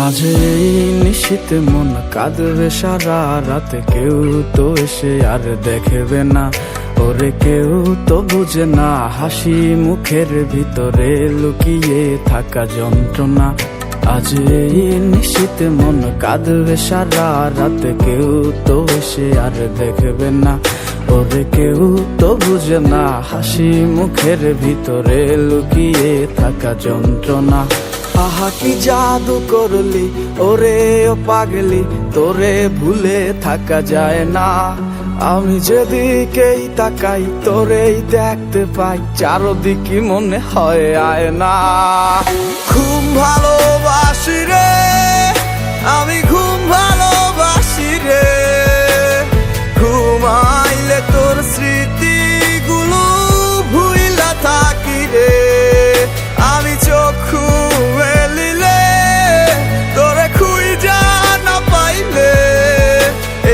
আজ এই নিশীথে মন কাঁদবে সারা রাত, কেউ তো এসে আর দেখবে না, ওরে কেউ তো বুঝে না হাসি মুখের ভিতরে লুকিয়ে থাকা যন্ত্রণা। আজ এই নিশীথে মন কাঁদবে সারা রাত, কেউ তো এসে আর দেখবে না, ওরে কেউ তো বুঝে না হাসি মুখের ভিতরে লুকিয়ে থাকা যন্ত্রণা। আহা কি জাদু করলি ওরে ও পাগলি, তোরে ভুলে থাকা যায় না। আমি যেদিকেই তাকাই তোরেই দেখতে পাই, চারদিকে মনে হয় আয়না। ঘুম ভালোবাসি রে আমি, ঘুম ভালোবাসি রে, ঘুমাইলে তোর স্মৃতিগুলো ভুইলা থাকি রে। আমি চক্ষু মেলিলে তোরে খুঁজা না পাইলে,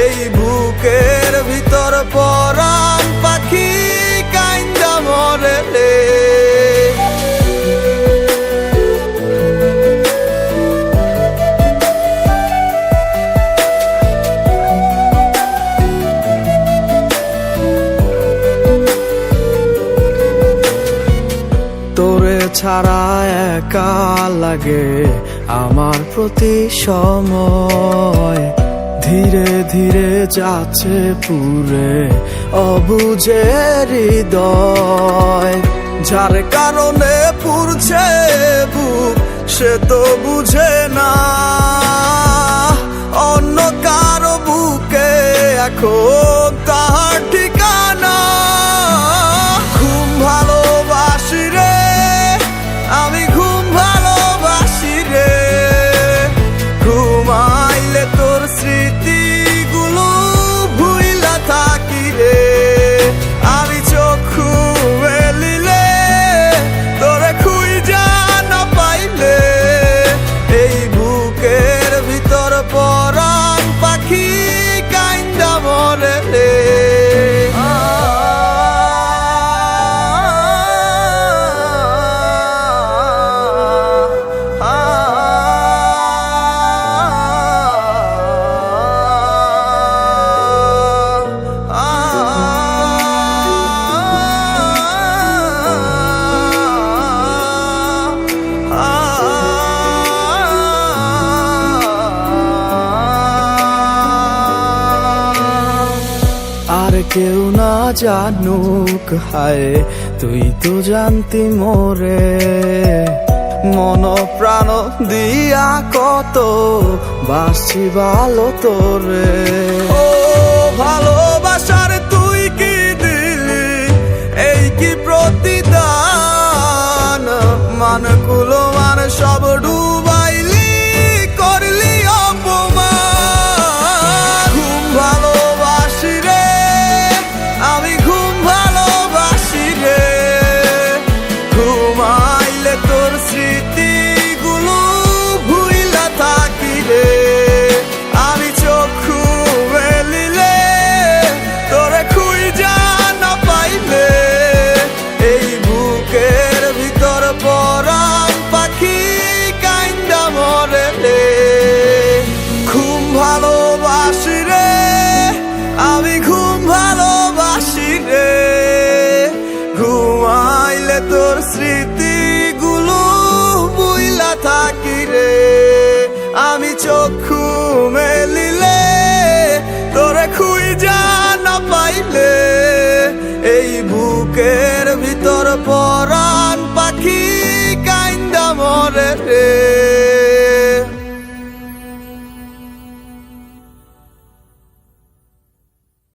এই বুকের ভিতর পরাণ পাখি কাইন্দা মরে রে। তোরে ছাড়া একা লাগে আমার প্রতি সময়, ধীরে ধীরে যাচ্ছে পুরে অবুঝে হৃদয়। যার কারণে পুরছে বুক সে তো বুঝে না, অন্য কারো বুকে এখন তাহার ঠিকানা। ঘুম ভালোবাসি রে আমি, ঘুম ভালোবাসি রে, ঘুমাইলে তোর স্মৃতিগুলো ভুইলা থাকি রে। আমি চক্ষু মেলিলে তোরে খুঁজা না পাইলে, এই বুকের ভিতর পরাণ পাখি কাইন্দা মরে রে। আর কেউ না জানুক হায়, তুই তো জানতি মোরে, মন প্রাণ দিয়া কত বাসছি ভালো তোরে। ও ভালোবাসার তুই কি দিলি, এই কি প্রতিদান, মানগুলো মান সব ডুবাইলি করলি অপমান। ঘুম ভালোবাসি রে আমি, ঘুম ভালোবাসি রে, ঘুমাইলে তোর স্মৃতিগুলো ভুইলা থাকি রে। আমি চক্ষু মেলিলে তোরে খুঁজা না পাইলে, এই বুকের ভিতর পরাণ পাখি কাইন্দা মরে রে। ঘুম ভালোবাসি রে আমি, ঘুম ভালোবাসি রে, ঘুমাইলে তোর স্মৃতিগুলো ভুইলা থাকি রে। আমি চক্ষু মেলিলে তোরে খুঁজা না পাইলে, এই বুকের ভিতর পরাণ পাখি কাইন্দা মরে রে।